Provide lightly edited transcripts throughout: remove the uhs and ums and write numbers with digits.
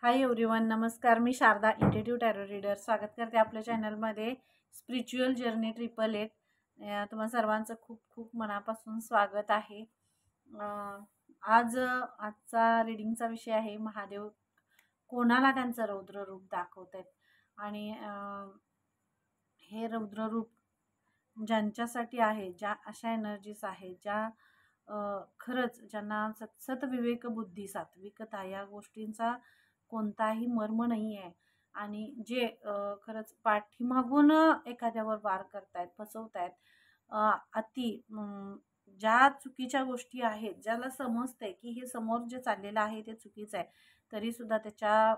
Hi everyone, नमस्कार. मी Sharda, इंट्युटिव्ह tarot reader. स्वागत करते आपल्या चॅनलमध्ये. Spiritual journey 888. तुम्हा सर्वांचं खूप खूप मनापासून स्वागत आहे. आजचा रीडिंगचा विषय आहे महादेव कोणाला त्यांचं रौद्र रूप दाखवत आहेत. आणि हे रौद्र रूप ज्यांच्यासाठी आहे, ज्या अशा एनर्जीज आहेत ज्या खरंच ज्यांना सतविवेक बुद्धी, सात्विकता या गोष्टींचा कोणताही मर्म नाही आहे आणि जे खरंच पाठीमागून एखाद्यावर वार करतायत, फसवतायत, ज्या चुकीच्या गोष्टी आहेत, ज्याला समजतंय की हे समोर जे चाललेलं आहे ते चुकीचं आहे, तरीसुद्धा त्याच्या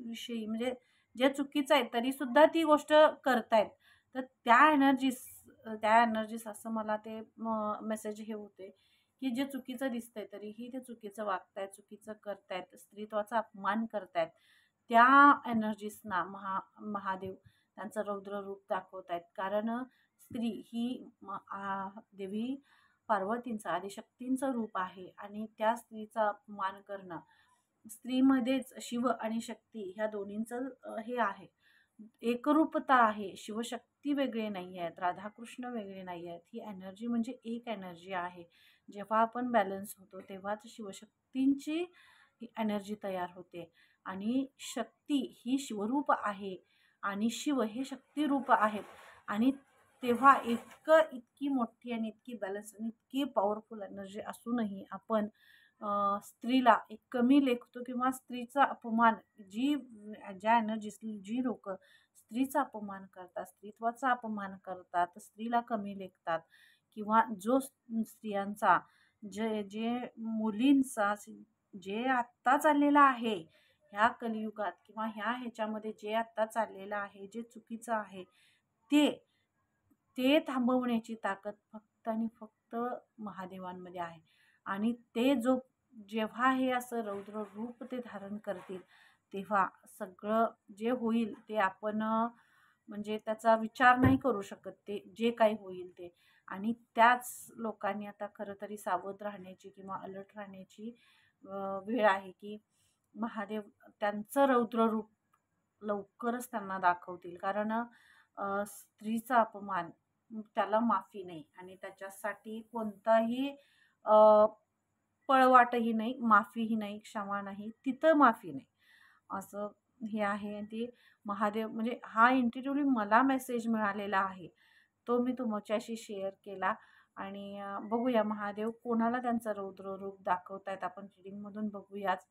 विषयी म्हणजे जे चुकीचं आहे तरीसुद्धा ती गोष्ट करतायत. तर त्या एनर्जीस असं मला ते मेसेज हे होते की जे चुकीचं दिसतंय तरीही ते चुकीचं वागतायत, चुकीचं करतायत, स्त्रीत्वाचा अपमान करतायत. त्या एनर्जीसना महादेव त्यांचं रौद्र रूप दाखवतायत. कारण स्त्री ही देवी पार्वतींचं, आदिशक्तींचं रूप आहे आणि त्या स्त्रीचा अपमान करणं, स्त्रीमध्येच शिव आणि शक्ती ह्या दोन्हींचं हे आहे, एकरूपता आहे. शिवशक्ती वेगळे नाही आहेत, राधाकृष्ण वेगळे नाही आहेत. ही एनर्जी म्हणजे एक एनर्जी आहे. जेव्हा आपण बॅलन्स होतो तेव्हाच शिवशक्तींची ही एनर्जी तयार होते. आणि शक्ती ही शिवरूप आहे आणि शिव हे शक्तिरूप आहेत. आणि तेव्हा इतकी मोठी आणि इतकी बॅलन्स आणि इतकी पॉवरफुल एनर्जी असूनही आपण स्त्रीला एक कमी लेखतो किंवा स्त्रीचा अपमान, ज्या एनर्जीस जी लोक स्त्रीचा अपमान करतात, स्त्रीत्वाचा अपमान करतात, स्त्रीला कमी लेखतात किंवा जो स्त्रियांचा जे जे मुलींचा जे आत्ता चाललेला आहे ह्या कलियुगात किंवा ह्याच्यामध्ये जे आत्ता चाललेलं आहे, जे चुकीचं आहे ते ते थांबवण्याची ताकद फक्त आणि फक्त महादेवांमध्ये आहे. आणि ते जेव्हा हे असं रौद्र रूप ते धारण करतील तेव्हा सगळं जे होईल ते आपण म्हणजे त्याचा विचार नाही करू शकत. ते जे काही होईल ते. आणि त्याच लोकांनी आता खरं तरी सावध राहण्याची किंवा अलर्ट राहण्याची वेळ आहे की महादेव त्यांचं रौद्र रूप लवकरच त्यांना दाखवतील. कारण स्त्रीचा अपमान त्याला माफी नाही आणि त्याच्यासाठी कोणताही पळवाटही नाही, माफीही नाही, क्षमा नाही, तिथं माफी नाही, असं हे आहे. ते महादेव म्हणजे हा इंट्युटिव्हली मला मेसेज मिळालेला आहे, तो मी तुमच्याशी शेअर केला. आणि बघूया महादेव कोणाला त्यांचं रौद्र रूप दाखवतायत. आपण रीडिंगमधून बघूयाच.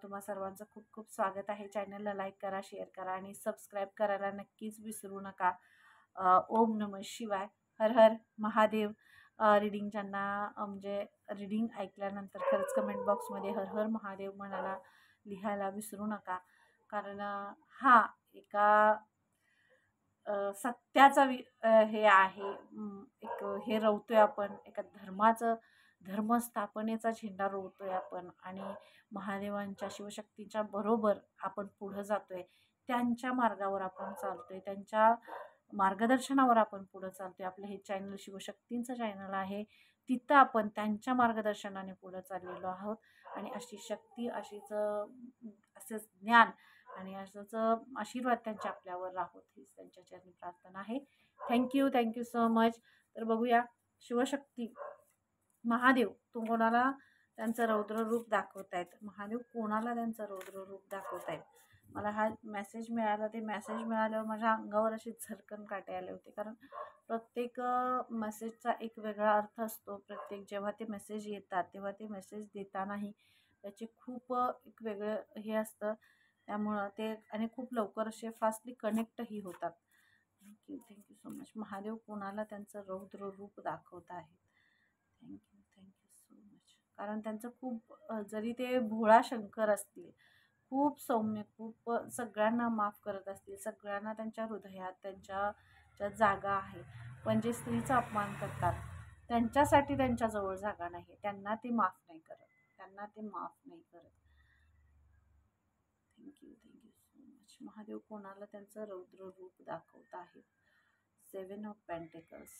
तुम्हा सर्वांचं खूप खूप स्वागत आहे. चॅनलला लाईक करा, शेअर करा आणि सबस्क्राईब करायला नक्कीच विसरू नका. ओम नमः शिवाय. हर हर महादेव. रीडिंग ज्यांना म्हणजे रीडिंग ऐकल्यानंतर खरंच कमेंट बॉक्समध्ये हर हर महादेव म्हणायला लिहायला विसरू नका. कारण हा एका सत्याचा हे आहे. एक हे रोवतोय आपण, एका धर्मस्थापनेचा झेंडा रोवतोय आपण आणि महादेवांच्या, शिवशक्तीच्या बरोबर आपण पुढं जातोय. त्यांच्या मार्गावर आपण चालतोय, त्यांच्या मार्गदर्शनावर आपण पुढं चालतोय. आपलं हे चॅनल शिवशक्तींचं चॅनल आहे, तिथं आपण त्यांच्या मार्गदर्शनाने पुढं चाललेलो आहोत. आणि अशी शक्ती, असेच ज्ञान आणि असंच आशीर्वाद त्यांच्या आपल्यावर राहोत हीच त्यांच्या चरणी प्रार्थना आहे. Thank you so much. तर बघूया शिवशक्ती महादेव कोणाला त्यांचं रौद्र रूप दाखवतायत. महादेव कोणाला त्यांचं रौद्र रूप दाखवतायत. मला हा मेसेज मिळाला, ते मेसेज मिळाल्यावर माझ्या अंगावर अशी झरकन काटे आले होते. कारण प्रत्येक मेसेजचा एक वेगळा अर्थ असतो. जेव्हा ते मेसेज येतात तेव्हा ते मेसेज देतानाही त्याचे खूप एक वेगळं हे असतं. त्यामुळं ते आणि खूप लवकर असे फास्टली कनेक्टही होतात. Thank you so much. महादेव कोणाला त्यांचं रौद्र रूप दाखवत आहेत. Thank you so much. कारण त्यांचं खूप जरी ते भोळा शंकर असतील, खूप सौम्य, खूप सगळ्यांना माफ करत असतील, सगळ्यांना त्यांच्या हृदयात त्यांच्या ज्या जागा आहे, पण जे स्त्रीचा अपमान करतात त्यांच्यासाठी त्यांच्याजवळ जागा नाही. त्यांना ते माफ नाही करत. Thank you so much. महादेव कोणाला त्यांचं रौद्र रूप दाखवत आहेत. 7 ऑफ पेंटिकल्स.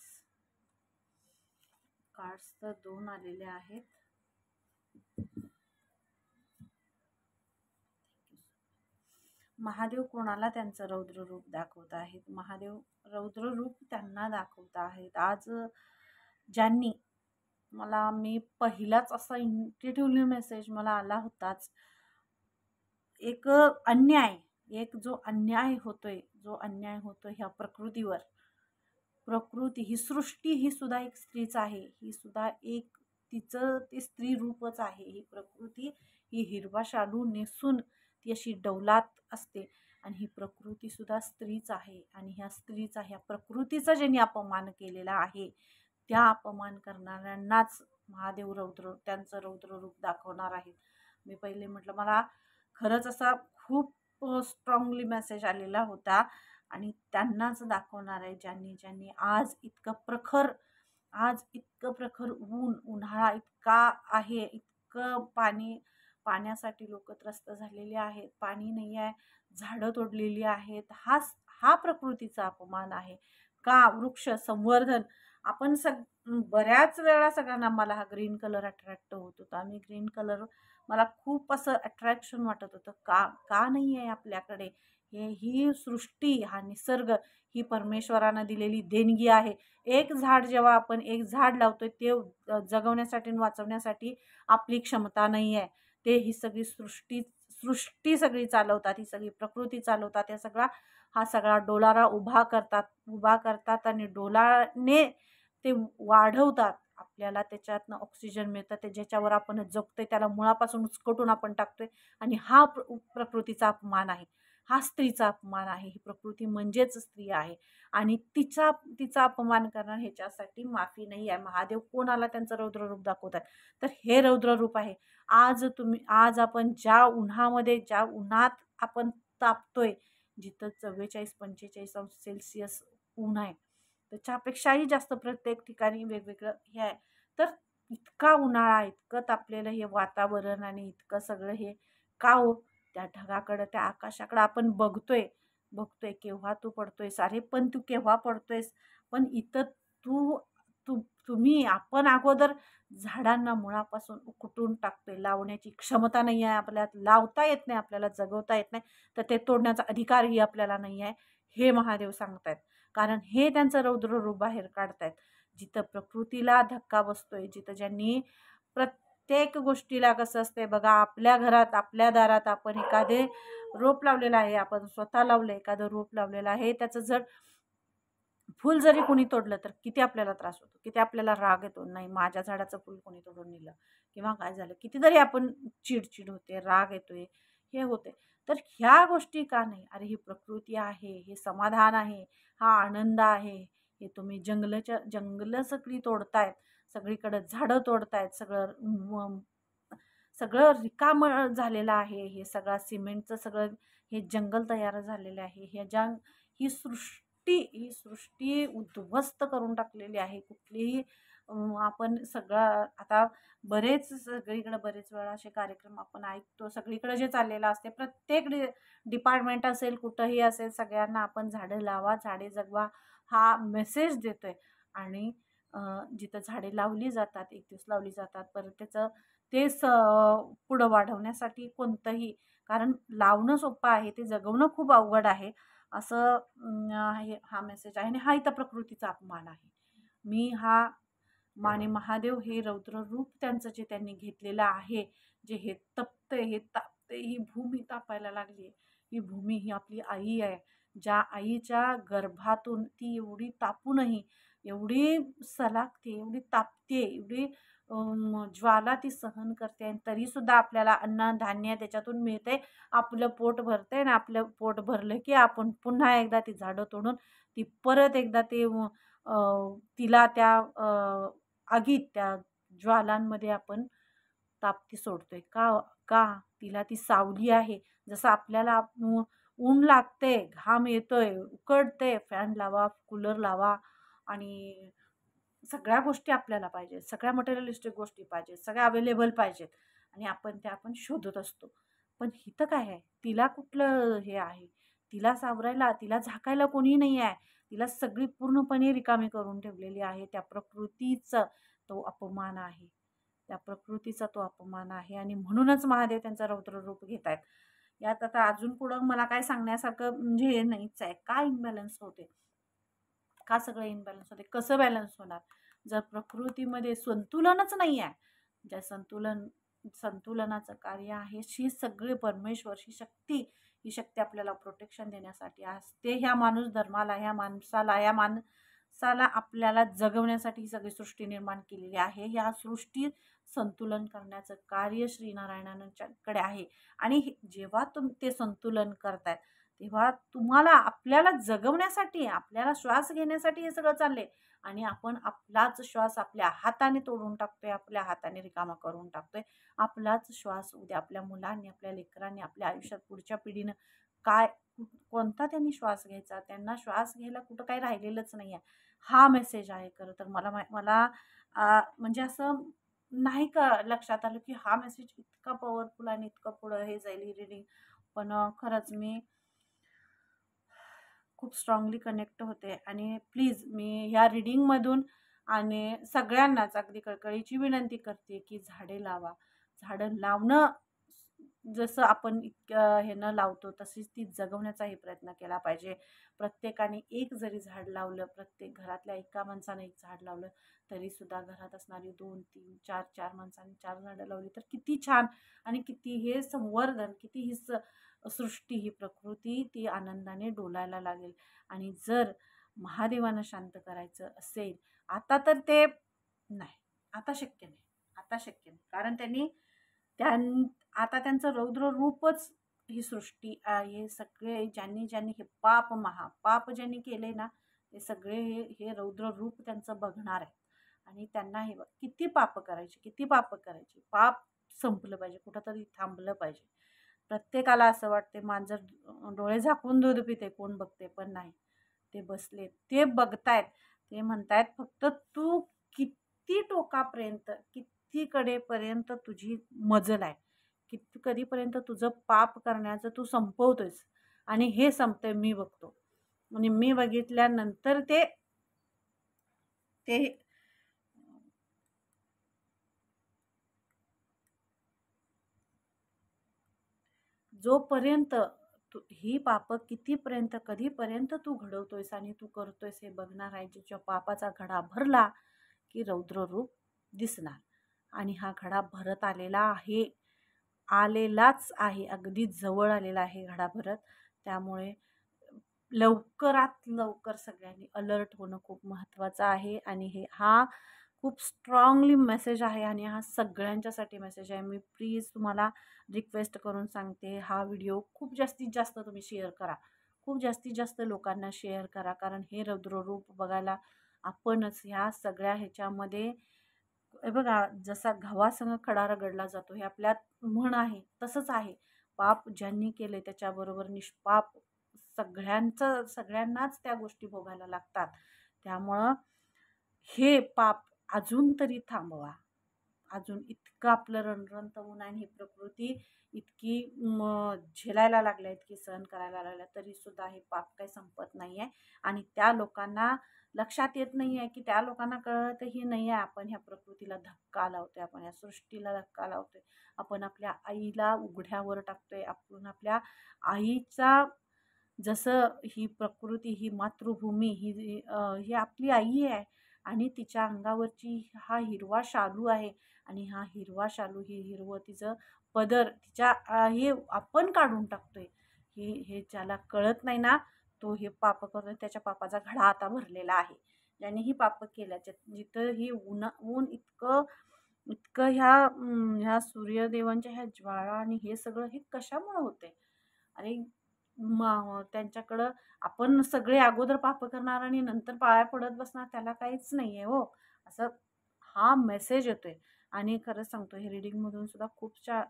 कार्ड्स तर 2 आलेले आहेत. महादेव कोणाला त्यांचं रौद्र रूप दाखवत आहेत? महादेव रौद्र रूप त्यांना दाखवत आहेत. आज ज्यांनी मी पहिलाच असा इंट्युटिव्हली मेसेज मला आला होताच. एक अन्याय, एक जो अन्याय होतोय ह्या प्रकृतीवर. प्रकृती ही सृष्टी ही सुद्धा एक स्त्रीच आहे. ही सुद्धा एक तिचं ते स्त्री रूपच आहे. ही प्रकृती ही हिरवा शालू नेसून ती अशी डौलात असते आणि ही प्रकृती सुद्धा स्त्रीच आहे. आणि ह्या स्त्रीचा, ह्या प्रकृतीचा ज्यांनी अपमान केलेला आहे, त्या अपमान करणाऱ्यांनाच महादेव त्यांचं रौद्र रूप दाखवणार आहेत. मी पहिले म्हटलं, मला खरंच असा खूप स्ट्रॉंगली मेसेज आलेला होता आणि त्यांनाच दाखवणार आहे, ज्यांनी आज इतकं प्रखर उन्हाळा इतका आहे, इतकं पाण्यासाठी लोक त्रस्त झालेले आहेत, पाणी नाही आहे, झाडं तोडलेली आहेत. हा प्रकृतीचा अपमान आहे का? वृक्ष संवर्धन आपण बऱ्याच वेळा सगळ्यांना, मला हा ग्रीन कलर अट्रॅक्ट होत होता. मी ग्रीन कलर मला खूप असं अट्रॅक्शन वाटत होतं. का नाही आहे आपल्याकडे? ही सृष्टी, हा निसर्ग ही परमेश्वरानं दिलेली देणगी आहे. एक झाड जेव्हा आपण एक झाड लावतोय, ते जगवण्यासाठी आणि वाचवण्यासाठी आपली क्षमता नाही आहे. ते ही सगळी सृष्टी सगळी चालवतात, ही सगळी प्रकृती चालवतात. हा सगळा डोलारा उभा करतात आणि डोलाने ते वाढवतात. आपल्याला त्याच्यातनं ऑक्सिजन मिळतं, ते ज्याच्यावर आपण जगतोय त्याला मुळापासून उचकटून आपण टाकतोय. आणि हा प्रकृतीचा अपमान आहे, हा स्त्रीचा अपमान आहे. ही प्रकृती म्हणजेच स्त्री आहे आणि तिचा अपमान करणं ह्याच्यासाठी माफी नाही आहे. महादेव कोणाला त्यांचं रौद्र रूप दाखवतात? तर हे रौद्र रूप आहे. आज आपण ज्या उन्हात आपण तापतोय, जिथं 44-45 अंश सेल्सिअस ऊन आहे, त्याच्यापेक्षाही जास्त प्रत्येक ठिकाणी वेगवेगळं हे आहे. तर इतका उन्हाळा, इतकं तापलेलं हे वातावरण आणि इतकं सगळं हे का हो? त्या ढगाकडं, त्या आकाशाकडं आपण बघतोय केव्हा तू पडतोयस, अरे पण तू केव्हा पडतोयस? पण इथं तू तू तुम्ही आपण अगोदर झाडांना मुळापासून उपटून टाकतोय. लावण्याची क्षमता नाही आहे आपल्यात, लावता येत नाही आपल्याला, जगवता येत नाही, तर ते तोडण्याचा अधिकारही आपल्याला नाही आहे, हे महादेव सांगतायत. कारण हे त्यांचं रौद्र रूप बाहेर काढतायत. जिथं प्रकृतीला धक्का बसतोय, जिथं ज्यांनी प्रत्येक गोष्टीला कसं असते बघा, आपल्या घरात, आपल्या दारात आपण एखादे रोप लावलेलं आहे, आपण स्वतः लावलं एखादं रोप लावलेलं आहे, त्याचं जर फुल जरी कोणी तोडलं तर किती आपल्याला त्रास होतो, किती आपल्याला राग येतो. नाही, माझ्या झाडाचं फुल कोणी तोडून नेलं किंवा काय झालं, कितीतरी आपण चिडचिड होते, राग येतोय, हे होते. तर ह्या गोष्टी का नाही? अरे ही प्रकृती आहे, हे समाधान आहे, हा आनंद आहे. हे तुम्ही जंगलं सगळी तोडतायत, सगळीकडे झाडं तोडतायत, सगळं रिकामं झालेलं आहे. हे सगळं सिमेंटचं सगळं हे जंगल तयार झालेलं आहे. ही सृष्टी उद्ध्वस्त करून टाकलेली आहे. कुठलीही आपण सगळं आता सगळीकडे बरेच वेळा असे कार्यक्रम आपण ऐकतो. सगळीकडे जे चाललेलं असते, प्रत्येक डिपार्टमेंट असेल, कुठंही असेल, सगळ्यांना आपण झाडं लावा, झाडे जगवा हा मेसेज देतोय. आणि जिथं झाडे लावली जातात, एक दिवस लावली जातात, परत त्याचं पुढं वाढवण्यासाठी कारण लावणं सोपं आहे, ते जगवणं खूप अवघड आहे. असं हा मेसेज आहे आणि हा इथं प्रकृतीचा अपमान आहे. महादेव हे रौद्र रूप त्यांचं जे त्यांनी घेतलेलं आहे, जे हे तपतंय, हे तापतंय, ही भूमी तापायला लागली, ही भूमी ही आपली आई आहे. ज्या आईच्या गर्भातून ती एवढी तापूनही, एवढी सलागते, एवढी तापते, एवढी ज्वाला ती सहन करते आणि तरी सुद्धा आपल्याला अन्न धान्य त्याच्यातून मिळते, आपलं पोट भरते. आणि आपलं पोट भरलं की आपण पुन्हा एकदा ती झाडं तोडून ती परत एकदा तिला त्या आगीत, त्या ज्वालांमध्ये आपण ताप्ती सोडतोय. का तिला ती सावली आहे. जसं आपल्याला ऊन लागते, घाम येतोय, उकडते, फॅन लावा, कूलर लावा आणि सगळ्या गोष्टी आपल्याला पाहिजेत, सगळ्या मटेरियलिस्टिक गोष्टी पाहिजेत, सगळ्या अवेलेबल पाहिजेत आणि आपण शोधत असतो. पण इथं काय आहे? तिला कुठलं हे आहे? तिला सावरायला, तिला झाकायला कोणी नाही आहे. तिला सगळी पूर्णपणे रिकामी करून ठेवलेली आहे. त्या प्रकृतीचा तो अपमान आहे. त्या प्रकृतीचा तो अपमान आहे आणि म्हणूनच महादेव त्यांचा रौद्र रूप घेत आहेत. यात आता अजून पुढं मला काय सांगण्यासारखं म्हणजे हे नाहीच आहे. का इम्बॅलन्स होते, का सगळं इम्बॅलन्स होते, कसं बॅलन्स होणार जर प्रकृतीमध्ये संतुलनच नाही आहे. ज्या संतुलनाचं कार्य आहे, ही सगळी परमेश्वर ही शक्ती आपल्याला प्रोटेक्शन देण्यासाठी असते. ह्या माणूस धर्माला, ह्या माणसाला आपल्याला जगवण्यासाठी ही सगळी सृष्टी निर्माण केलेली आहे. ह्या सृष्टी संतुलन करण्याचं कार्य श्रीनारायणांच्याकडे आहे. आणि जेव्हा ते संतुलन करतायत, तेव्हा तुम्हाला आपल्याला जगवण्यासाठी, आपल्याला श्वास घेण्यासाठी हे सगळं चाललंय. आणि आपण आपलाच श्वास आपल्या हाताने तोडून टाकतोय, आपल्या हाताने रिकामा करून टाकतोय. आपलाच श्वास उद्या आपल्या मुलांनी, आपल्या लेकरांनी, आपल्या आयुष्यात पुढच्या पिढीनं काय कोणता त्यांनी श्वास घ्यायचा, त्यांना श्वास घ्यायला कुठं काही राहिलेलंच नाही आहे. हा मेसेज आहे खरं तर. मला म्हणजे असं नाही का लक्षात आलं की हा मेसेज इतका पॉवरफुल आणि इतकं पुढं हे जाईल ही रीडिंग. पण खरंच मी खूप स्ट्रॉंगली कनेक्ट होते. आणि प्लीज मी ह्या रीडिंगमधून आणि सगळ्यांनाच अगदी कळकळीची विनंती करते की झाडे लावा. झाडं लावणं जसं आपण ह्यानं लावतो तशीच ती जगवण्याचाही प्रयत्न केला पाहिजे. प्रत्येकाने एक जरी झाड लावलं, प्रत्येक घरातल्या एका माणसाने एक झाड लावलं, तरीसुद्धा घरात असणारी 2, 3, 4 माणसांनी 4 झाडं लावली तर किती छान. आणि किती हे संवर्धन, किती ही सृष्टी, ही प्रकृती ती आनंदाने डोलायला लागेल. आणि जर महादेवानं शांत करायचं असेल, आता तर ते नाही, आता शक्य नाही, आता शक्य नाही. कारण आता त्यांचं रौद्र रूपच ही सृष्टी हे सगळे ज्यांनी हे महापाप ज्यांनी केले ना, ते सगळे हे रौद्र रूप त्यांचं बघणार आहे. आणि त्यांना हे किती पाप करायची, पाप संपलं पाहिजे, कुठंतरी थांबलं पाहिजे. प्रत्येकाला असं वाटते मांजर डोळे झाकून दूध पिते, कोण बघते, पण नाही. ते बसले, ते बघतायत, ते म्हणतायत फक्त तू किती टोकापर्यंत, किती कडेपर्यंत तुझी मजल आहे, किती कधीपर्यंत तुझं पाप करण्याचं तू संपवतोयस. आणि हे संपतंय मी बघतो. आणि मी बघितल्यानंतर ते जोपर्यंत ही पाप कितीपर्यंत, कधीपर्यंत तू घडवतोयस आणि तू करतोयस हे बघणार आहे. ज्याच्या पापाचा घडा भरला की रौद्र रूप दिसणार. आणि हा घडा भरत आलेलाच आहे, अगदी जवळ आलेला आहे घडा भरत. त्यामुळे लवकरात लवकर सगळ्यांनी अलर्ट होणं खूप महत्त्वाचं आहे. आणि हा खूप स्ट्रॉंगली मेसेज आहे आणि हा सगळ्यांच्यासाठी मेसेज आहे. मी प्लीज तुम्हाला रिक्वेस्ट करून सांगते, हा व्हिडिओ खूप जास्तीत जास्त तुम्ही शेअर करा, खूप जास्तीत जास्त लोकांना शेअर करा. कारण हे रौद्ररूप बघायला आपणच ह्या सगळ्या ह्याच्यामध्ये बघा, जसा गव्हासंग खडा रगडला जातो, हे आपल्यात म्हण आहे, तसंच आहे. पाप ज्यांनी केले त्याच्याबरोबर निष्पाप सगळ्यांनाच त्या गोष्टी भोगायला लागतात. त्यामुळं हे पाप अजून तरी थांबवा. अजून इतकं आपलं रणरणत होऊन आणि ही प्रकृती इतकी झेलायला लागल्या, इतकी सहन करायला लागल्या, तरीसुद्धा हे पाप काही संपत नाही आहे. आणि त्या लोकांना लक्षात येत नाही आहे की त्या लोकांना कळतही नाही आहे, आपण ह्या प्रकृतीला धक्का लावतोय, आपण या सृष्टीला धक्का लावतोय, आपण आपल्या आईला उघड्यावर टाकतोय, आपण आपल्या आईचा, जसं ही प्रकृती, ही मातृभूमी, ही आपली आई आहे. आणि तिच्या अंगावरची हा हिरवा शालू आहे. आणि हा हिरवा शालू, ही हिरवं तिचं पदर, तिच्या हे आपण काढून टाकतोय. हे ज्याला कळत नाही ना, तो हे पाप करतोय. त्याच्या पापाचा घडा आता भरलेला आहे. ज्याने ही पाप केल्याच्या, जिथं ही ऊन इतकं इतकं ह्या सूर्यदेवांच्या ह्या ज्वाळा आणि हे सगळं हे कशामुळे होते. आणि त्यांच्याकडं आपण सगळे अगोदर पाप करणार आणि नंतर पाया पडत बसणार, त्याला काहीच नाही आहे हो, असं हा मेसेज येतोय. आणि खरंच सांगतो, हे रीडिंगमधून सुद्धा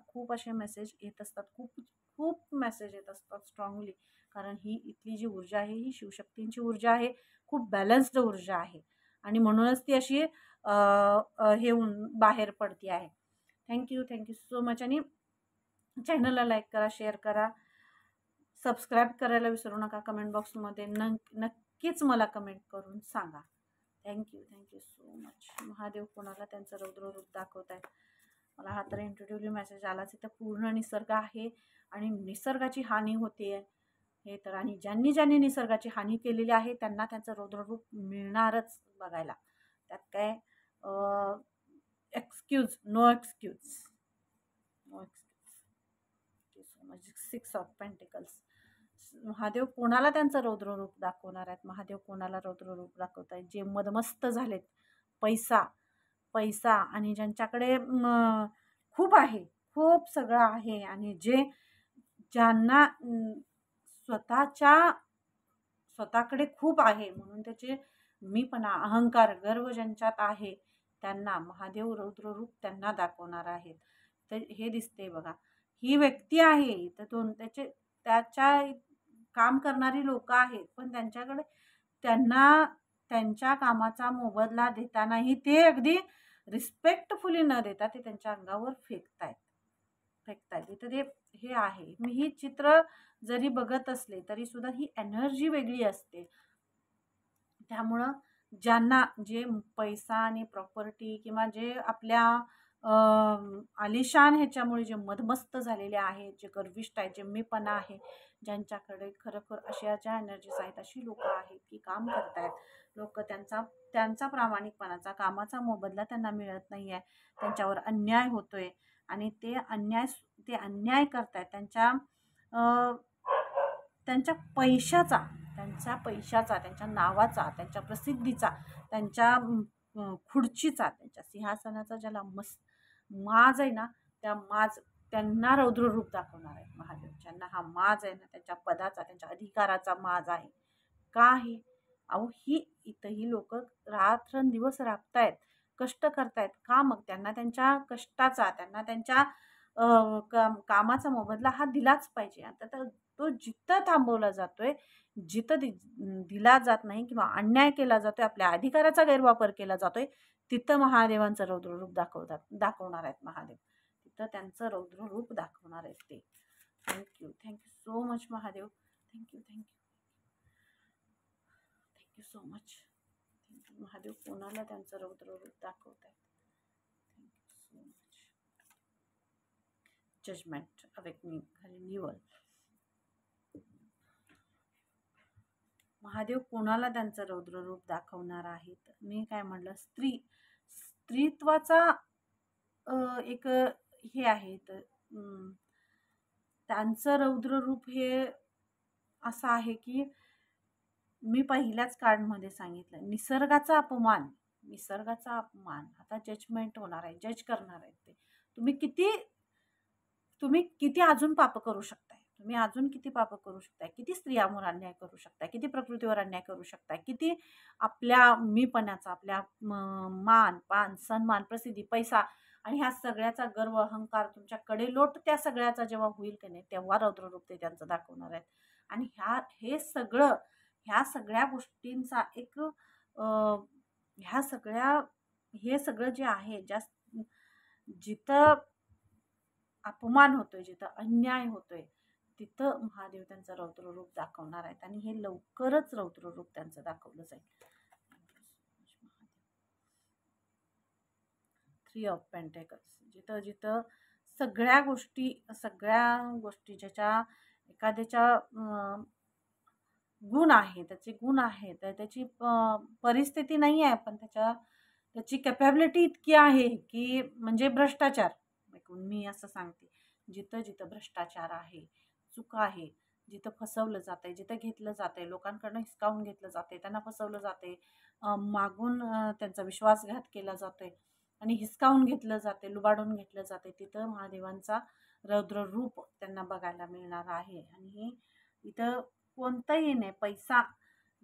खूप असे मेसेज येत असतात, खूप खूप मेसेज येत असतात स्ट्रॉंगली. कारण ही इथली जी ऊर्जा आहे, ही शिवशक्तींची ऊर्जा आहे, खूप बॅलन्स्ड ऊर्जा आहे. आणि म्हणूनच ती अशी हे बाहेर पडती आहे. Thank you so much. आणि चॅनलला लाईक करा, शेअर करा, सबस्क्राईब करायला विसरू नका. कमेंट बॉक्समध्ये नक्कीच मला कमेंट करून सांगा. Thank you so much. महादेव कोणाला त्यांचं रौद्र रूप दाखवत आहेत. मला हा तर इंट्रोड्युटिव्ह मेसेज आलाच. इथं पूर्ण निसर्ग आहे आणि निसर्गाची हानी होते हे तर, आणि ज्यांनी ज्यांनी निसर्गाची हानी केलेली आहे त्यांना त्यांचं रौद्ररूप मिळणारच बघायला. त्यात काय excuse, no excuse, no excuse. So much 6 of pentacles. Mahadev कोणाला त्यांचं रौद्ररूप दाखवणार आहेत? महादेव कोणाला रौद्ररूप दाखवत आहेत? जे मदमस्त झालेत, पैसा पैसा आणि ज्यांच्याकडे खूप आहे, खूप सगळं आहे, आणि ज्यांना स्वतःकडे खूप आहे म्हणून त्याचे मीपणा, अहंकार, गर्व ज्यांच्यात आहे त्यांना महादेव रौद्ररूप त्यांना दाखवणार आहेत. तर हे दिसते बघा, ही व्यक्ती आहे तर त्याच्या काम करणारी लोक आहेत, पण त्यांना त्यांच्या कामाचा मोबदला देतानाही ते अगदी रिस्पेक्टफुली न देता ते त्यांच्या अंगावर फेकतायत इथं ते हे आहे. मी ही चित्र जरी बघत असले तरी सुद्धा ही एनर्जी वेगळी असते. त्यामुळं ज्यांना जे पैसा आणि प्रॉपर्टी किंवा जे आपल्या आलिशान ह्याच्यामुळे जे मदमस्त झालेले आहेत, जे गर्विष्ठ आहेत, जे मीपणा आहे, ज्यांच्याकडे खरोखर अशा ज्या एनर्जीज आहेत, अशी लोक आहेत की काम करतायत. लोक त्यांचा प्रामाणिकपणाचा कामाचा मोबदला त्यांना मिळत नाही आहे, त्यांच्यावर अन्याय होतोय आणि ते अन्याय करतायत त्यांच्या पैशाचा, त्यांच्या नावाचा, त्यांच्या प्रसिद्धीचा, त्यांच्या खुर्चीचा, त्यांच्या सिंहासनाचा ज्याला माज आहे ना, त्यांना रौद्ररूप दाखवणार आहे महादेव. ज्यांना हा माज आहे ना, त्यांच्या पदाचा, त्यांच्या अधिकाराचा माज आहे. का आहे? अहो, इथंही लोक रात्रंदिवस राबतायत, कष्ट करतायत. का? मग त्यांना त्यांच्या कष्टाचा, त्यांना त्यांच्या कामाचा मोबदला हा दिलाच पाहिजे. आता तो जिथं थांबवला जातोय, जिथं दिला जात नाही किंवा अन्याय केला जातोय, आपल्या अधिकाराचा गैरवापर केला जातोय, तिथं महादेवांचं रौद्ररूप दाखवणार आहेत महादेव. तिथं त्यांचं रौद्ररूप दाखवणार आहेत ते. Thank you so much Mahadev. Thank you so much. Mahadev कोणाला त्यांचं रौद्ररूप दाखवत आहेत? Thank you so much. Judgement, awakening, renewal. Mahadev कोणाला त्यांचं रौद्ररूप दाखवणार आहेत? मी काय म्हटलं, स्त्रीत्वाचा एक हे आहे, तर त्यांचं रौद्ररूप हे असं आहे की मी पहिल्याच कार्डमध्ये सांगितलं, निसर्गाचा अपमान. आता जजमेंट होणार आहे, जज करणार आहेत ते. तुम्ही किती अजून पाप करू शकताय, किती स्त्रियांवर अन्याय करू शकताय, किती प्रकृतीवर अन्याय करू शकताय, किती आपल्या मीपणाचा, आपल्या मान पान सन्मान, प्रसिद्धी, पैसा आणि ह्या सगळ्याचा गर्व, अहंकार तुमच्याकडे लोट त्या सगळ्याचा जेव्हा होईल की नाही, तेव्हा रौद्ररूप ते त्यांचं दाखवणार आहेत. आणि ह्या सगळ्या गोष्टींचा एक हे सगळं जे आहे, जिथं अपमान होतोय, जिथं अन्याय होतोय, तिथं महादेव त्यांचं रौद्ररूप दाखवणार आहेत आणि हे लवकरच रौद्ररूप त्यांचं दाखवलं जाईल. 3 ऑफ पेंटिकल्स. जिथं सगळ्या गोष्टी ज्याच्या एखाद्याच्या गुण आहे, त्याचे गुण आहे, तर त्याची परिस्थिती नाही आहे, पण त्याची कॅपॅबिलिटी इतकी आहे की म्हणजे भ्रष्टाचार. मी असं सांगते, जिथं भ्रष्टाचार आहे, चुका आहे, जिथं फसवलं जातंय, जिथं घेतलं जातंय, लोकांकडनं हिसकावून घेतलं जाते, त्यांना फसवलं जाते, मागून त्यांचा विश्वासघात केला जातोय आणि हिसकावून घेतलं जाते, लुबाडून घेतलं जाते, तिथं महादेवांचा रौद्ररूप त्यांना बघायला मिळणार आहे. आणि इथं कोणतंही नाही, पैसा,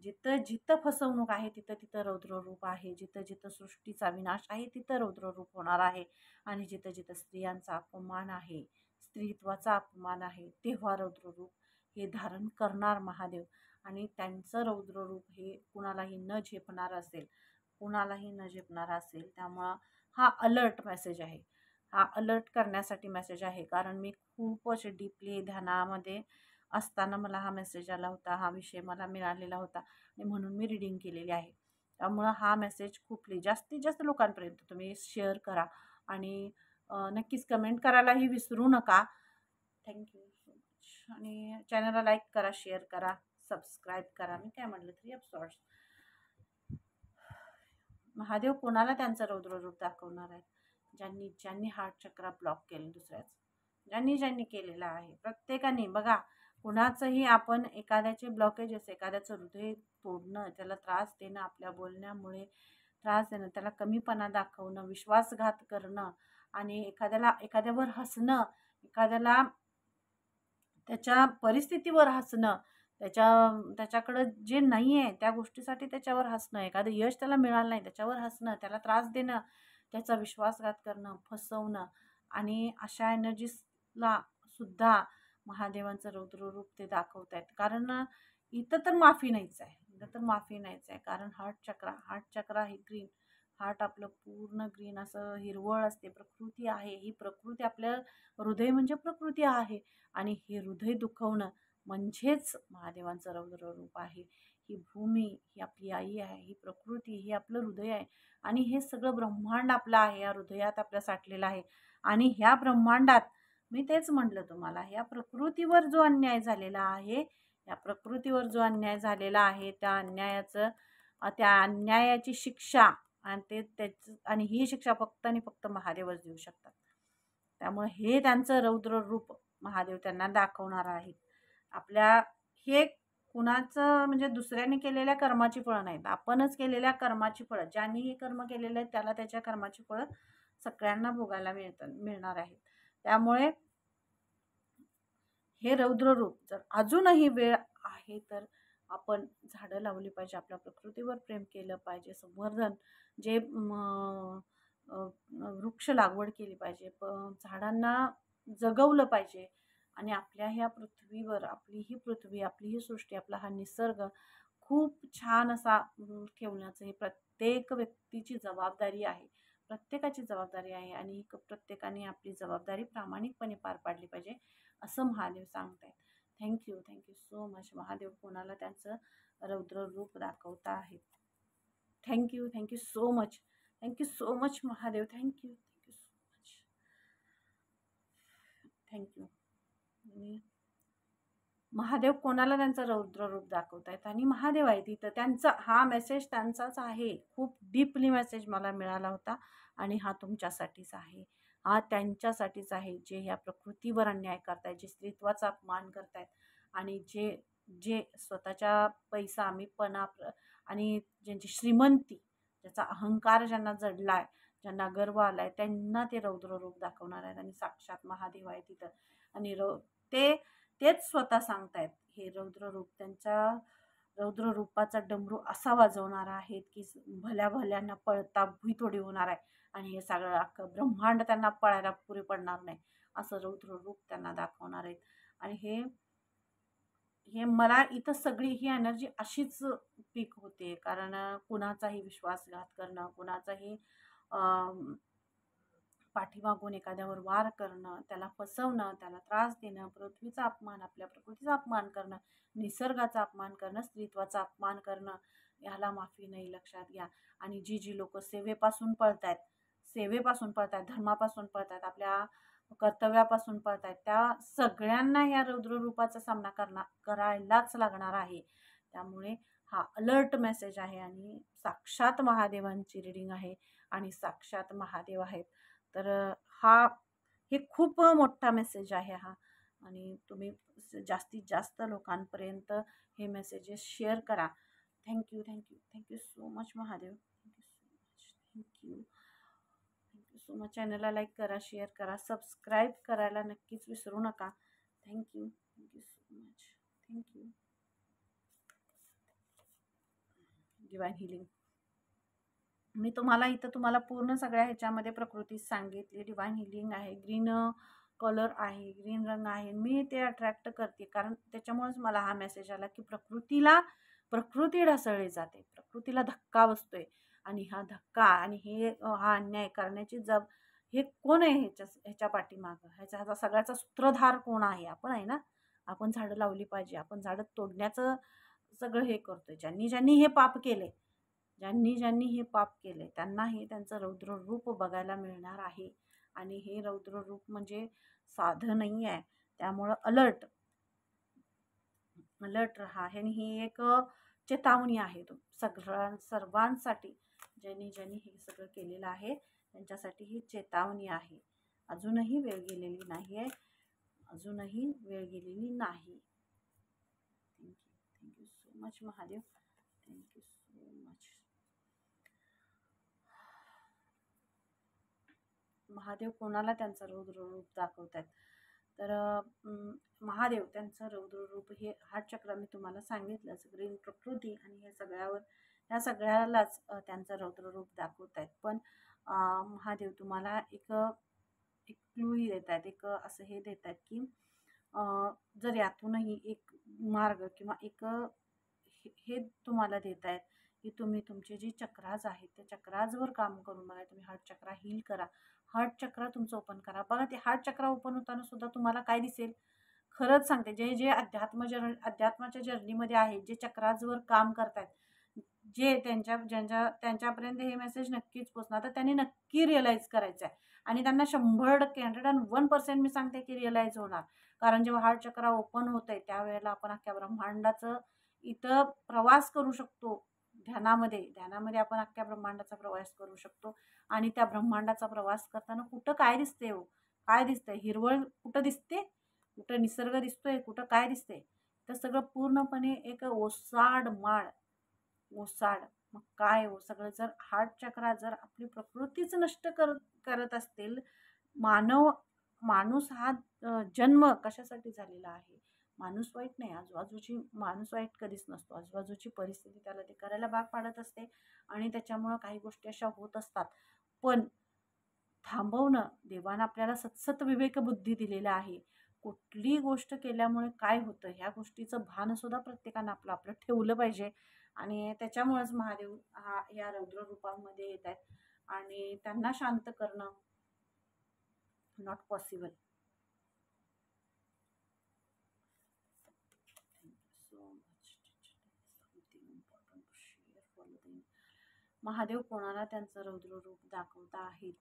जिथं फसवणूक आहे तिथं रौद्ररूप आहे, जिथं सृष्टीचा विनाश आहे तिथं रौद्ररूप होणार आहे. आणि जिथं स्त्रियांचा अपमान आहे, स्त्रीत्वाचा अपमान आहे, तेव्हा रौद्ररूप हे धारण करणार महादेव. आणि त्यांचं रौद्ररूप हे कुणालाही न झेपणार असेल. त्यामुळं हा अलर्ट मेसेज आहे, हा अलर्ट करण्यासाठी मेसेज आहे. कारण मी खूपच डीपली ध्यानामध्ये असताना मला हा मेसेज आला होता, हा विषय मला मिळालेला होता आणि म्हणून मी रीडिंग केलेली आहे. त्यामुळं हा मेसेज जास्तीत जास्त लोकांपर्यंत तुम्ही शेअर करा आणि नक्कीच कमेंट करायलाही विसरू नका. Thank you so much. आणि चॅनलला लाईक करा, शेअर करा, सबस्क्राईब करा. मी काय म्हटलं 3 ऑफ सॉर्ट्स. महादेव कोणाला त्यांचं रौद्र रूप दाखवणार आहेत? ज्यांनी ज्यांनी हार्ट चक्र ब्लॉक केलं दुसऱ्याचं, ज्यांनी केलेलं आहे. प्रत्येकाने बघा, कुणाचंही आपण एखाद्याचे ब्लॉकेजेस, एखाद्याचं हृदय तोडणं, त्याला त्रास देणं, आपल्या बोलण्यामुळे त्रास देणं, त्याला कमीपणा दाखवणं, विश्वासघात करणं आणि एखाद्यावर हसणं, एखाद्याला त्याच्या परिस्थितीवर हसणं, त्याच्याकडं जे नाही आहे त्या गोष्टीसाठी त्याच्यावर हसणं, एखादं यश त्याला मिळालं नाही त्याच्यावर हसणं, त्याला त्रास देणं, त्याचा विश्वासघात करणं, फसवणं आणि अशा एनर्जीजला सुद्धा महादेवांचं रौद्र रूप ते दाखवत आहेत. कारण इथं तर माफी नाहीच आहे, कारण हार्ट चक्र हे ग्रीन, हार्ट आपलं पूर्ण ग्रीन असं हिरवळ असते, प्रकृती आहे. ही प्रकृती, आपलं हृदय म्हणजे प्रकृती आहे आणि हे हृदय दुखवणं म्हणजेच महादेवांचं रौद्र रूप आहे. ही भूमी ही आपली आई आहे, ही प्रकृती ही आपलं हृदय आहे आणि हे सगळं ब्रह्मांड आपलं आहे, या हृदयात आपल्या साठलेलं आहे. आणि ह्या ब्रह्मांडात मी तेच म्हटलं तुम्हाला, ह्या प्रकृतीवर जो अन्याय झालेला आहे, त्या अन्यायाची शिक्षा आणि ही शिक्षा फक्त आणि फक्त महादेवच देऊ शकतात. त्यामुळे हे त्यांचं रौद्र रूप महादेव त्यांना दाखवणार आहेत. हे कुणाचं म्हणजे दुसऱ्याने केलेल्या कर्माची फळं नाहीत, आपणच केलेल्या कर्माची फळं. ज्यांनी हे कर्म केलेलं आहे त्याला त्याच्या कर्माची फळं सगळ्यांना भोगायला मिळणार आहेत. त्यामुळे हे रौद्र रूप, जर अजूनही वेळ आहे तर आपण झाडं लावली पाहिजे, आपल्या प्रकृतीवर प्रेम केलं पाहिजे, संवर्धन वृक्ष लागवड केली पाहिजे, झाडांना जगवलं पाहिजे आणि आपल्या ह्या पृथ्वीवर, आपली ही सृष्टी, आपला हा निसर्ग खूप छान असा ठेवण्याचं ही प्रत्येक व्यक्तीची जबाबदारी आहे, प्रत्येकाची जबाबदारी आहे आणि प्रत्येकाने आपली जबाबदारी प्रामाणिकपणे पार पाडली पाहिजे असं महादेव सांगतायत. Thank you so much. महादेव कोणाला त्यांचं रौद्र रूप दाखवता आहेत. Thank you so much. Mahadev. Thank you so much. Thank you. Mahadev कोणाला त्यांचं रौद्र रूप दाखवतायत आणि महादेव आहे तिथं, हा मेसेज त्यांचाच आहे. खूप डीपली मेसेज मला मिळाला होता आणि हा तुमच्यासाठीच आहे, हा त्यांच्यासाठीच आहे, जे ह्या प्रकृतीवर अन्याय करतायत, जे स्त्रीत्वाचा अपमान करतायत आणि जे स्वतःच्या पैसा, मीपणा आणि ज्यांची श्रीमंती, ज्याचा अहंकार ज्यांना जडलाय, ज्यांना गर्व आलाय, त्यांना ते रौद्र रूप दाखवणार आहेत आणि साक्षात महादेव आहे तिथं. आणि तेच स्वतः सांगतायत, हे रौद्र रूप, त्यांच्या रौद्र रूपाचा डमरू असा वाजवणार आहेत की भल्या भल्यांना पळता भुईतोडी होणार आहे आणि हे सगळं अख्खं ब्रह्मांड त्यांना पळायला पुरे पडणार नाही, असं रौद्र रूप त्यांना दाखवणार आहेत. आणि हे मला इथं सगळी ही एनर्जी अशीच पीक होते, कारण कुणाचाही विश्वासघात करणं, कुणाचाही पाठीमागून एखाद्यावर वार करणं, त्याला फसवणं, त्याला त्रास देणं, पृथ्वीचा अपमान, आपल्या प्रकृतीचा अपमान करणं, निसर्गाचा अपमान करणं, स्त्रीत्वाचा अपमान करणं, ह्याला माफी नाही, लक्षात घ्या. आणि जी लोक सेवेपासून पळतायत, धर्मापासून पळतायत, आपल्या कर्तव्यापासून पळतायत, त्या सगळ्यांना या रौद्र रूपाचा सामना करायलाच लागणार आहे. त्यामुळे हा अलर्ट मेसेज आहे आणि साक्षात महादेवांची रीडिंग आहे आणि साक्षात महादेव आहेत. तर हे खूप मोठा मेसेज आहे हा, आणि तुम्ही जास्तीत जास्त लोकांपर्यंत हे मेसेजेस शेअर करा. Thank you so much Mahadev. Thank you so much. चॅनलला लाईक करा, शेअर करा, सबस्क्राईब करायला नक्कीच विसरू नका. Thank you so much. Thank you. Divine healing. मी तुम्हाला पूर्ण सगळ्या ह्याच्यामध्ये प्रकृती सांगितली. डिवाइन हिलिंग आहे, ग्रीन कलर आहे, ग्रीन रंग आहे. मी ते अट्रॅक्ट करते कारण त्याच्यामुळेच मला हा मेसेज आला की प्रकृती ढासळली जाते, प्रकृतीला धक्का बसतोय आणि हा धक्का आणि हा अन्याय करण्याची हे कोण आहे, ह्याच्या पाठीमागं, ह्याचा सगळ्याचा सूत्रधार कोण आहे? आपण आहे ना. आपण झाडं लावली पाहिजे, आपण झाडं तोडण्याचं सगळं हे करतोय. ज्यांनी हे पाप केले, त्यांना हे त्यांचं रौद्र रूप बघायला मिळणार आहे आणि हे रौद्र रूप म्हणजे साधं नाही आहे. त्यामुळं अलर्ट अलर्ट राहा. आणि ही एक चेतावणी आहे सर्वांसाठी. ज्यांनी हे सगळं केलेलं आहे त्यांच्यासाठी ही चेतावणी आहे. अजूनही वेळ गेलेली नाही आहे. अजूनही वेळ गेलेली नाही. Thank you so much Mahadev. Thank you so much. Mahadev कोणाला त्यांचं रौद्र रूप दाखवतात? तर महादेव त्यांचं रौद्र रूप हे हार्ट चक्र मी तुम्हाला सांगितलंच. ग्रीन प्रकृती आणि ह्या सगळ्यालाच त्यांचं रौद्र रूप दाखवत आहेत. पण महादेव तुम्हाला एक एक क्लूही देत आहेत, एक असं हे देत आहेत की जर यातूनही एक मार्ग किंवा एक हे तुम्हाला देत आहेत की तुम्ही तुमचे जे चक्राज आहेत त्या चक्राजवर काम करून बघा. तुम्ही हार्ट चक्र हील करा. हार्ट चक्र तुमचं ओपन करा. बघा ते हार्ट चक्र ओपन होताना सुद्धा तुम्हाला काय दिसेल? खरंच सांगते, जे जे अध्यात्माच्या जर्नीमध्ये आहे, जे चक्राजवर काम करतात, जे त्यांच्यापर्यंत हे मेसेज नक्कीच पोचणार. तर त्यांनी नक्की रिअलाईज करायचं आहे आणि त्यांना 100% 101% मी सांगते की रिअलाईज होणार. कारण जेव्हा हार्ट चक्र ओपन होत आहे त्यावेळेला आपण अख्ख्या ब्रह्मांडाचं इथं प्रवास करू शकतो. ध्यानामध्ये आपण अख्ख्या ब्रह्मांडाचा प्रवास करू शकतो. आणि त्या ब्रह्मांडाचा प्रवास करताना कुठं काय दिसते हो? काय दिसतंय? हिरवळ कुठं दिसते? कुठं निसर्ग दिसतोय? कुठं काय दिसते? तर सगळं पूर्णपणे एक ओसाड माळ. ओसाड. मग काय हो? सगळं जर हार्ट चक्र जर आपली प्रकृतीच नष्ट करत असतील, माणूस हा जन्म कशासाठी झालेला आहे? माणूस वाईट नाही. माणूस वाईट कधीच नसतो. आजूबाजूची परिस्थिती त्याला ते करायला भाग पाडत असते आणि त्याच्यामुळं काही गोष्टी अशा होत असतात. पण थांबवणं, देवानं आपल्याला सतसत विवेक बुद्धी दिलेला आहे. कुठली गोष्ट केल्यामुळे काय होतं ह्या गोष्टीचं भान सुद्धा प्रत्येकानं आपलं आपलं ठेवलं पाहिजे. आणि त्याच्यामुळेच महादेव या रौद्र रूपामध्ये येत आहेत आणि त्यांना शांत करणं नॉट पॉसिबल. महादेव कोणाला त्यांचं रौद्र रूप दाखवत आहेत?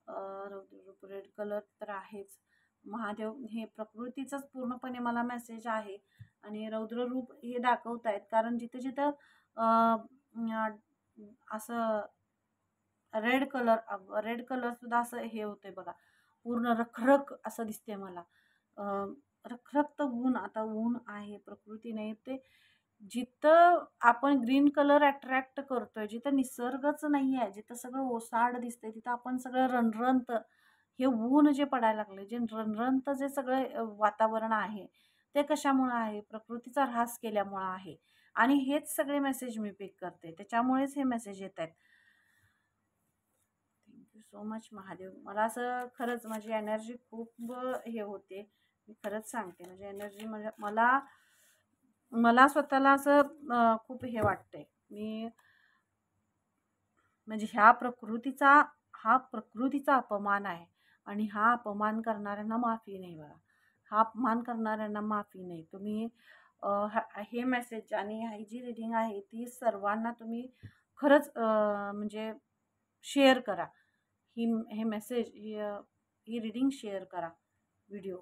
रौद्र रूप रेड कलर तर आहेच. महादेव हे प्रकृतीचाच पूर्णपणे मला मेसेज आहे आणि रौद्र रूप हे दाखवत आहेत कारण जिथं जिथं असं रेड कलर सुद्धा असं हे होतंय बघा. पूर्ण रखरख असं दिसते मला. रखरख तर ऊन, आता ऊन आहे, प्रकृती नाही. ते जिथं आपण ग्रीन कलर अट्रॅक्ट करतोय, जिथं निसर्गच नाही आहे, जिथं सगळं ओसाड दिसतंय, तिथं आपण सगळं रणरणत हे ऊन जे पडायला लागले, जे रणरणत जे सगळं वातावरण आहे ते कशामुळं आहे? प्रकृतीचा ऱ्हास केल्यामुळं आहे. आणि हेच सगळे मेसेज मी पिक करते, त्याच्यामुळेच हे मेसेज येत आहेत. Thank you so much Mahadev. मला असं खरंच माझी एनर्जी खूप हे होते. मी खरंच सांगते, म्हणजे एनर्जी म्हणजे मला स्वतःला असं खूप हे वाटतंय. म्हणजे हा प्रकृतीचा अपमान आहे आणि हा अपमान करणाऱ्यांना माफी नाही बघा. हा अपमान करणाऱ्यांना माफी नाही. तुम्ही हे मेसेज आणि ही जी रिडिंग आहे ती सर्वांना तुम्ही खरंच म्हणजे शेअर करा. हे मेसेज ही रिडिंग शेअर करा, व्हिडिओ.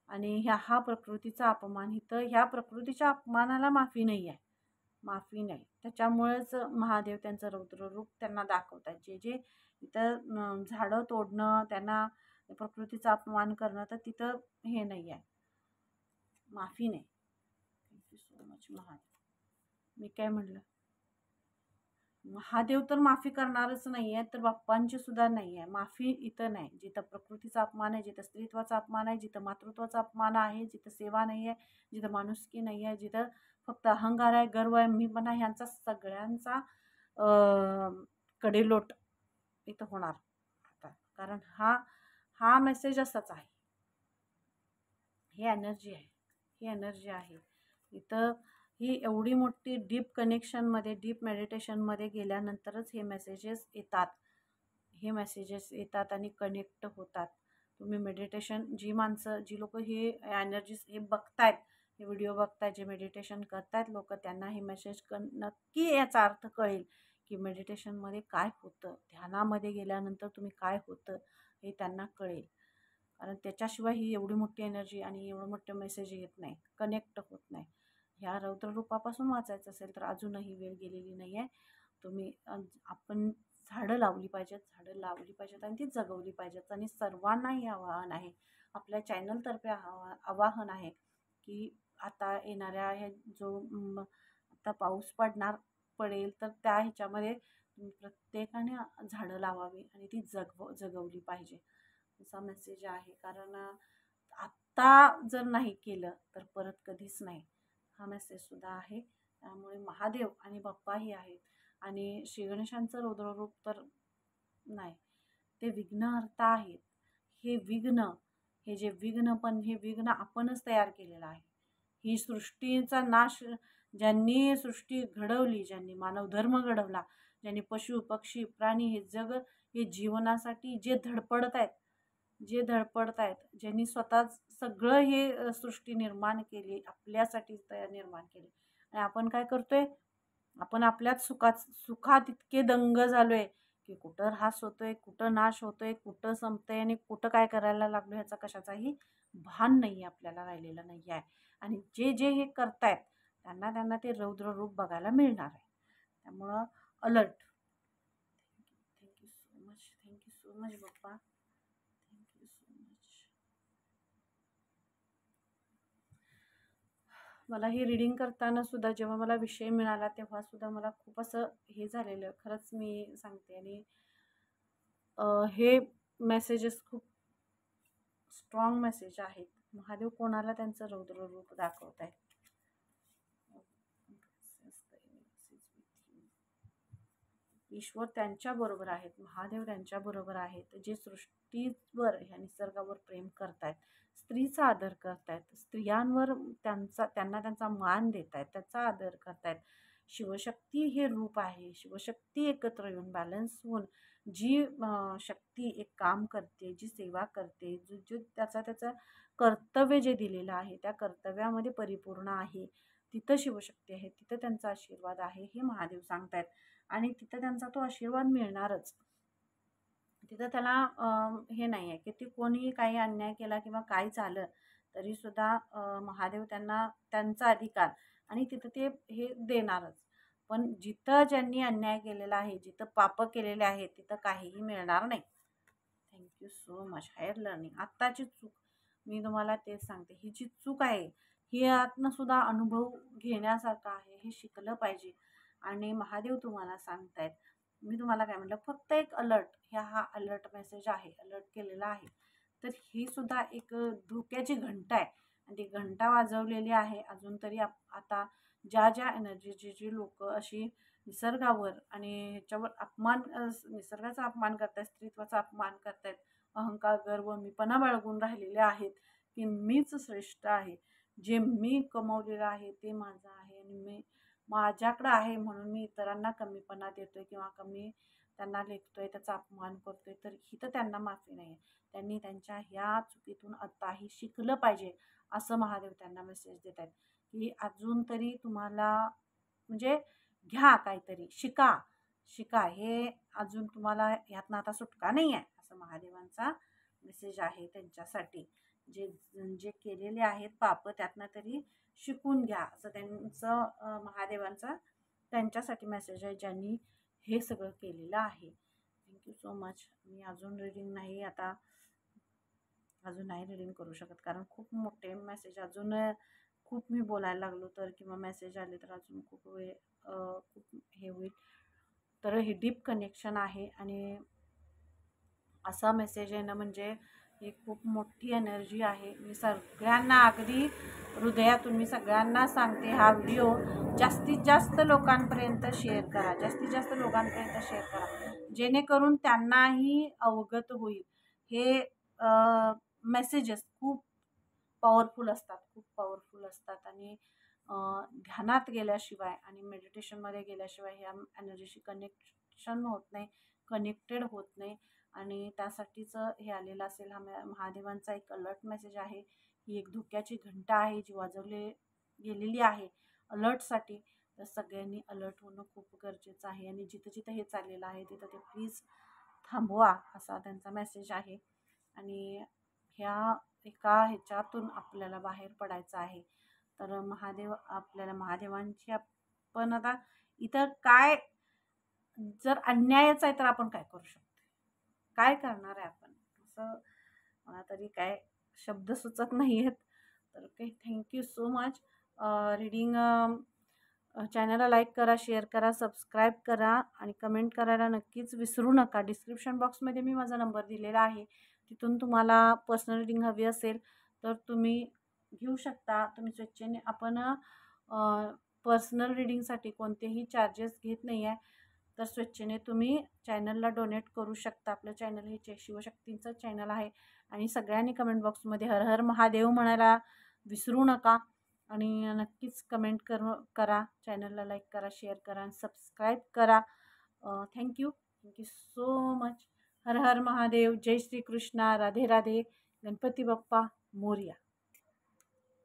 आणि हा प्रकृतीचा अपमान, ह्या प्रकृतीच्या अपमानाला माफी नाही आहे. माफी नाही. त्याच्यामुळेच महादेव त्यांचं रौद्र रूप त्यांना दाखवतात. जे इथं झाडं तोडणं, त्यांना प्रकृतीचा अपमान करणं, तर तिथं हे नाही आहे, माफी नाही. Thank you so much Mahadev. मी काय म्हटलं? महादेव तर माफी करणारच नाही आहे, तर बाप्पांची सुद्धा नाही आहे माफी. इथं नाही. जिथं प्रकृतीचा अपमान आहे, जिथं स्त्रीत्वाचा अपमान आहे, जिथं मातृत्वाचा अपमान आहे, जिथं सेवा नाही आहे, जिथं माणुसकी नाही आहे, जिथं फक्त अहंकार आहे, गर्व आहे, मीपणा, ह्यांचा सगळ्यांचा कडेलोट इथं होणार आता. कारण हा मेसेज असाच आहे. ही एनर्जी आहे इथं. ही एवढी मोठी डीप कनेक्शनमध्ये, डीप मेडिटेशनमध्ये गेल्यानंतरच हे मेसेजेस येतात आणि कनेक्ट होतात. तुम्ही मेडिटेशन, जी लोक हे एनर्जीज हे बघतायत, हे व्हिडिओ बघतायत, जे मेडिटेशन करतायत लोक, त्यांना हे मेसेज नक्की याचा अर्थ कळेल की मेडिटेशनमध्ये काय होतं, ध्यानामध्ये गेल्यानंतर तुम्ही काय होतं, हे त्यांना कळेल. कारण त्याच्याशिवाय ही एवढी मोठी एनर्जी आणि एवढं मोठं मेसेज येत नाही, कनेक्ट होत नाही. ह्या रौद्ररूपापासून वाचायचं असेल तर अजूनही वेळ गेलेली नाही आहे. तुम्ही आपण झाडं लावली पाहिजेत, झाडं लावली पाहिजेत आणि ती जगवली पाहिजेत. आणि सर्वांनाही आवाहन आहे, आपल्या चॅनलतर्फे आवाहन आहे की आता येणाऱ्या ह्या आता पाऊस पडेल तर त्या ह्याच्यामध्ये प्रत्येकाने झाडं लावावी आणि ती जगवली पाहिजे, असा मेसेज आहे. कारण आत्ता जर नाही केलं तर परत कधीच नाही, हा मेसेज सुद्धा आहे. त्यामुळे महादेव आणि बाप्पाही आहेत. आणि श्री गणेशांचं रौद्ररूप तर नाही, ते विघ्नहर्ता आहेत. हे जे विघ्न पण हे विघ्न आपणच तयार केलेलं आहे. ही सृष्टीचा नाश ज्यांनी सृष्टी घडवली, ज्यांनी मानवधर्म घडवला, ज्यांनी पशु पक्षी प्राणी हे जग हे जीवनासाठी जे धडपडत आहेत, ज्यांनी स्वतः सगळं हे सृष्टी निर्माण केली, आपल्यासाठी निर्माण केली. आणि आपण काय करतोय, आपण आपल्याच सुखात इतके दंग झालोय की कुठं ऱ्हास होतोय, कुठं नाश होतोय, कुठं संपतंय आणि कुठं काय करायला लागलो ह्याचा कशाचाही भान नाही आपल्याला राहिलेलं नाही आहे. आणि जे हे करतायत त्यांना ते रौद्र रूप बघायला मिळणार आहे. त्यामुळं अलर्ट. थँक्यू सो मच बाप्पा, थँक्यू सो मच. मला ही रीडिंग करताना सुद्धा जेव्हा मला विषय मिळाला तेव्हा सुद्धा मला खूप असं हे झालेलं, खरंच मी सांगते. आणि हे मेसेजेस खूप स्ट्रॉंग मेसेज आहेत. महादेव कोणाला त्यांचं रौद्र रूप दाखवत आहेत. ईश्वर त्यांच्याबरोबर आहेत, महादेव त्यांच्याबरोबर आहेत, जे सृष्टीवर ह्या निसर्गावर प्रेम करतायत, स्त्रीचा आदर करतायत, स्त्रियांवर त्यांना त्यांचा मान देत आहेत, त्याचा आदर करतायत. शिवशक्ती हे रूप आहे. शिवशक्ती एकत्र येऊन बॅलन्स होऊन जी शक्ती एक काम करते, जी सेवा करते, जो त्याचं कर्तव्य जे दिलेलं आहे त्या कर्तव्यामध्ये परिपूर्ण आहे, तिथं शिवशक्ती आहे, तिथं त्यांचा आशीर्वाद आहे हे महादेव सांगतायत. आणि तिथं त्यांचा तो आशीर्वाद मिळणारच. तिथं त्याला हे नाही आहे की ती कोणी काही अन्याय केला किंवा काय झालं तरीसुद्धा महादेव त्यांना त्यांचा अधिकार आणि तिथं ते हे देणारच. पण जिथं ज्यांनी अन्याय केलेला आहे, जिथं पापं केलेले आहेत, तिथं काहीही मिळणार नाही. Thank you so much. Higher learning आत्ताची चूक मी तुम्हाला तेच सांगते, ही जी चूक आहे ही यातनं सुद्धा अनुभव घेण्यासारखं आहे, हे शिकलं पाहिजे. आणि महादेव तुम्हाला सांगतायत, मी तुम्हाला काय म्हटलं, फक्त एक अलर्ट, हा अलर्ट मेसेज आहे, अलर्ट केलेला आहे. तर ही सुद्धा एक धोक्याची घंटा आहे आणि ती घंटा वाजवलेली आहे. अजून तरी आता ज्या एनर्जीची जी लोक अशी निसर्गावर आणि ह्याच्यावर निसर्गाचा अपमान करतायत, स्त्रीत्वाचा अपमान करतायत, अहंकार गर्व मीपणा बाळगून राहिलेले आहेत की मीच श्रेष्ठ आहे, जे मी कमवलेलं आहे ते माझं आहे आणि माझ्याकडं आहे म्हणून मी इतरांना कमीपणा देतोय किंवा कमी त्यांना लेखतोय, त्याचा अपमान करतोय, तर ही तर त्यांना माफी नाही आहे. त्यांनी त्यांच्या ह्या चुकीतून आताही शिकलं पाहिजे, असं महादेव त्यांना मेसेज देत आहेत की अजून तरी तुम्हाला म्हणजे घ्या, काहीतरी शिका, हे अजून तुम्हाला ह्यातनं आता सुटका नाही आहे, असं महादेवांचा मेसेज आहे त्यांच्यासाठी. जे केलेले आहेत पाप त्यातनं तरी शिकून घ्या, असं त्यांचं महादेवांचा त्यांच्यासाठी मेसेज आहे, ज्यांनी हे सगळं केलेलं आहे. Thank you so much. मी अजून नाही रीडिंग करू शकत कारण खूप मोठे मेसेज अजून खूप मी बोलायला लागलो तर किंवा मेसेज आले तर अजून खूप हे होईल. तर हे डीप कनेक्शन आहे आणि असा मेसेज आहे ना, म्हणजे ही खूप मोठी एनर्जी आहे. मी सगळ्यांना अगदी हृदयातून मी सगळ्यांना सांगते, हा व्हिडिओ जास्तीत जास्त लोकांपर्यंत शेअर करा, जास्तीत जास्त लोकांपर्यंत शेअर करा, जेणेकरून त्यांनाही अवगत होईल. हे मेसेजेस खूप पॉवरफुल असतात आणि ध्यानात गेल्याशिवाय आणि मेडिटेशनमध्ये गेल्याशिवाय ह्या एनर्जीशी कनेक्टेड होत नाही. आणि त्यासाठीच हे आलेलं असेल. हा महादेवांचा एक अलर्ट मेसेज आहे. ही एक धोक्याची घंटा आहे जी वाजवली गेलेली आहे अलर्टसाठी. तर सगळ्यांनी अलर्ट होणं खूप गरजेचं आहे आणि जिथं जिथं हे चाललेलं आहे तिथं ते प्लीज थांबवा, असा त्यांचा मेसेज आहे. आणि ह्या एका ह्याच्यातून आपल्याला बाहेर पडायचं आहे. तर महादेव आपल्याला महादेवांची आपण आता इथं काय, जर अन्यायच आहे तर आपण काय करू शकतो, काय करणार आहे आपण, असं मला तरी काय शब्द सुचत नाही आहेत. तर okay, thank you so much. Reading चॅनलला लाईक करा, शेअर करा, सबस्क्राईब करा आणि कमेंट करायला नक्कीच विसरू नका. डिस्क्रिप्शन बॉक्समध्ये मी माझा नंबर दिलेला आहे, तिथून तुम्हाला पर्सनल रीडिंग हवी असेल तर तुम्ही घेऊ शकता. तुम्ही स्वेच्छेने, आपण पर्सनल रीडिंगसाठी कोणतेही चार्जेस घेत नाही आहे. तर स्वेच्छेने तुम्ही चॅनलला डोनेट करू शकता. आपलं चॅनल हे शिवशक्तींचं चॅनल आहे आणि सगळ्यांनी कमेंट बॉक्समध्ये हर हर महादेव म्हणायला विसरू नका आणि नक्कीच कमेंट करा. चॅनलला लाईक करा, शेअर करा आणि सबस्क्राईब करा. Thank you so much. हर हर महादेव. जय श्री कृष्णा. राधे राधे. गणपती बाप्पा मोरया.